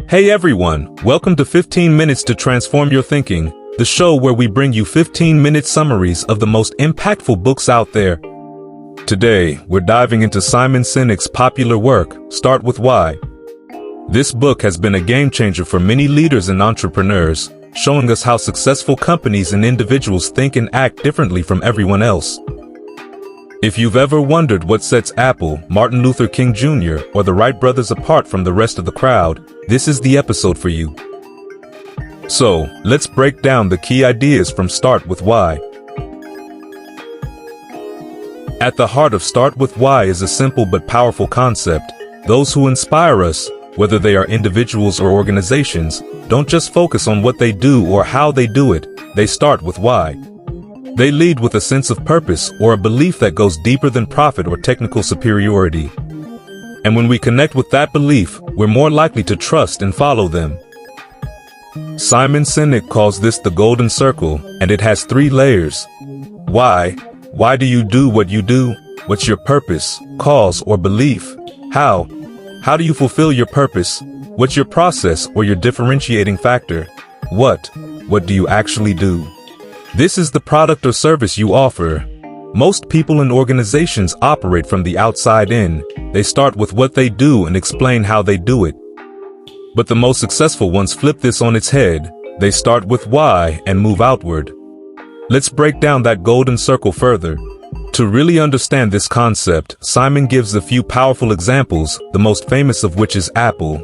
Hey everyone, welcome to 15 Minutes to Transform Your Thinking, the show where we bring you 15-minute summaries of the most impactful books out there. Today, we're diving into Simon Sinek's popular work, Start With Why. This book has been a game changer for many leaders and entrepreneurs, showing us how successful companies and individuals think and act differently from everyone else. If you've ever wondered what sets Apple, Martin Luther King Jr., or the Wright brothers apart from the rest of the crowd, this is the episode for you. So, let's break down the key ideas from Start With Why. At the heart of Start With Why is a simple but powerful concept. Those who inspire us, whether they are individuals or organizations, don't just focus on what they do or how they do it, they start with why. They lead with a sense of purpose or a belief that goes deeper than profit or technical superiority. And when we connect with that belief, we're more likely to trust and follow them. Simon Sinek calls this the golden circle, and it has 3 layers. Why? Why do you do what you do? What's your purpose, cause, or belief? How? How do you fulfill your purpose? What's your process or your differentiating factor? What do you actually do? This is the product or service you offer. Most people and organizations operate from the outside in. They start with what they do and explain how they do it. But the most successful ones flip this on its head. They start with why and move outward. Let's break down that golden circle further. To really understand this concept, Simon gives a few powerful examples, the most famous of which is Apple.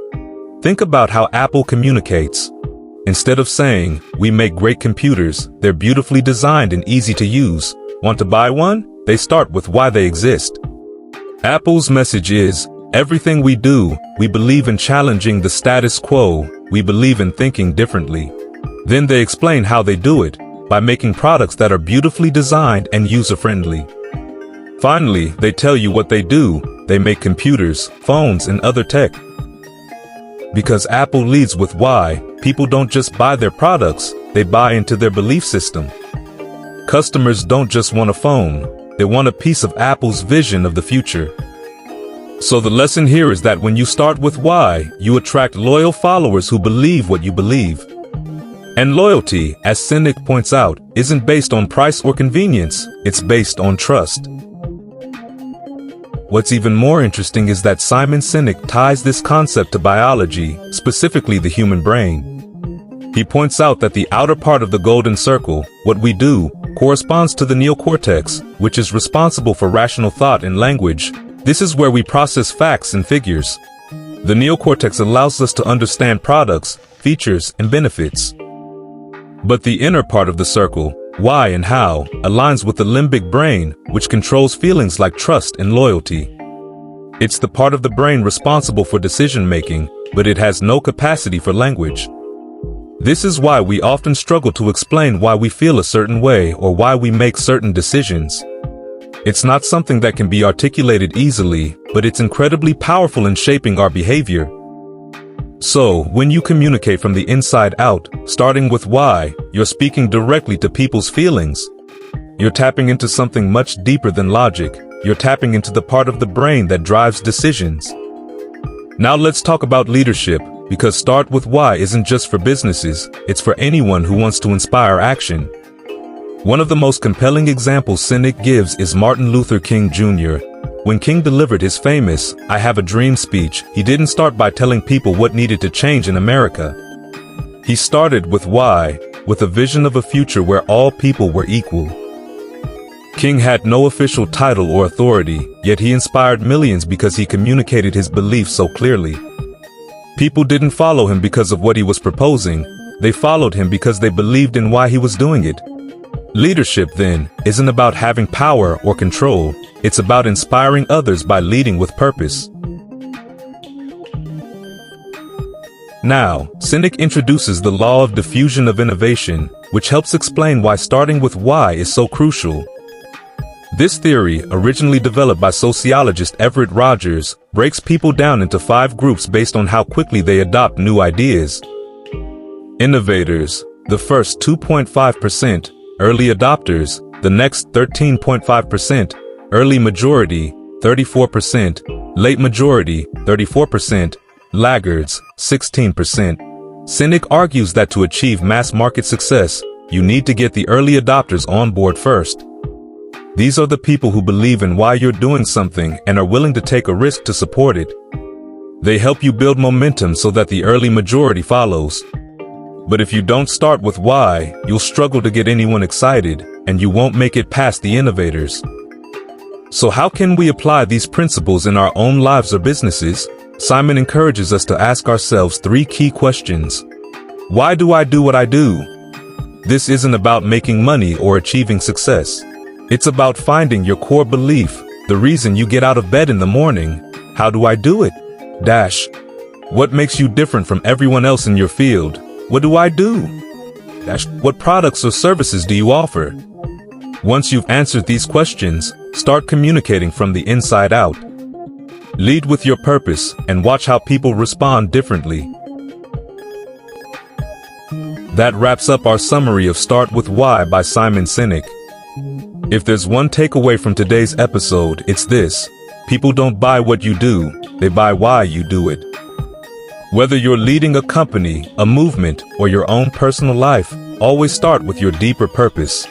Think about how Apple communicates. Instead of saying, "We make great computers, they're beautifully designed and easy to use. Want to buy one?" They start with why they exist. Apple's message is, everything we do, we believe in challenging the status quo, we believe in thinking differently. Then they explain how they do it, by making products that are beautifully designed and user-friendly. Finally, they tell you what they do. They make computers, phones, and other tech. Because Apple leads with why, people don't just buy their products, they buy into their belief system. Customers don't just want a phone, they want a piece of Apple's vision of the future. So the lesson here is that when you start with why, you attract loyal followers who believe what you believe. And loyalty, as Sinek points out, isn't based on price or convenience, it's based on trust. What's even more interesting is that Simon Sinek ties this concept to biology, specifically the human brain. He points out that the outer part of the golden circle, what we do, corresponds to the neocortex, which is responsible for rational thought and language. This is where we process facts and figures. The neocortex allows us to understand products, features, and benefits. But the inner part of the circle, why and how, aligns with the limbic brain, which controls feelings like trust and loyalty. It's the part of the brain responsible for decision-making, but it has no capacity for language. This is why we often struggle to explain why we feel a certain way or why we make certain decisions. It's not something that can be articulated easily, but it's incredibly powerful in shaping our behavior. So, when you communicate from the inside out, starting with why, you're speaking directly to people's feelings. You're tapping into something much deeper than logic. You're tapping into the part of the brain that drives decisions. Now let's talk about leadership, because Start With Why isn't just for businesses, it's for anyone who wants to inspire action. One of the most compelling examples Sinek gives is Martin Luther King Jr. When King delivered his famous, "I Have a Dream" speech, he didn't start by telling people what needed to change in America. He started with why, with a vision of a future where all people were equal. King had no official title or authority, yet he inspired millions because he communicated his beliefs so clearly. People didn't follow him because of what he was proposing, they followed him because they believed in why he was doing it. Leadership, then, isn't about having power or control. It's about inspiring others by leading with purpose. Now, Sinek introduces the law of diffusion of innovation, which helps explain why starting with why is so crucial. This theory, originally developed by sociologist Everett Rogers, breaks people down into 5 groups based on how quickly they adopt new ideas. Innovators, the first 2.5%, early adopters, the next 13.5%, early majority, 34%, late majority, 34%, Laggards, 16%. Sinek argues that to achieve mass market success, you need to get the early adopters on board first. These are the people who believe in why you're doing something and are willing to take a risk to support it. They help you build momentum so that the early majority follows. But if you don't start with why, you'll struggle to get anyone excited, and you won't make it past the innovators. So how can we apply these principles in our own lives or businesses? Simon encourages us to ask ourselves 3 key questions. Why do I do what I do? This isn't about making money or achieving success. It's about finding your core belief, the reason you get out of bed in the morning. How do I do it? What makes you different from everyone else in your field? What do I do? What products or services do you offer? Once you've answered these questions, start communicating from the inside out. Lead with your purpose and watch how people respond differently. That wraps up our summary of Start With Why by Simon Sinek. If there's one takeaway from today's episode, it's this: people don't buy what you do, they buy why you do it. Whether you're leading a company, a movement, or your own personal life, always start with your deeper purpose.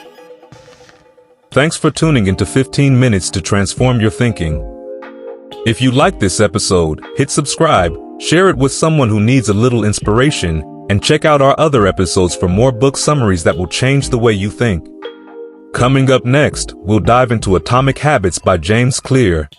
Thanks for tuning into 15 Minutes to Transform Your Thinking. If you like this episode, hit subscribe, share it with someone who needs a little inspiration, and check out our other episodes for more book summaries that will change the way you think. Coming up next, we'll dive into Atomic Habits by James Clear,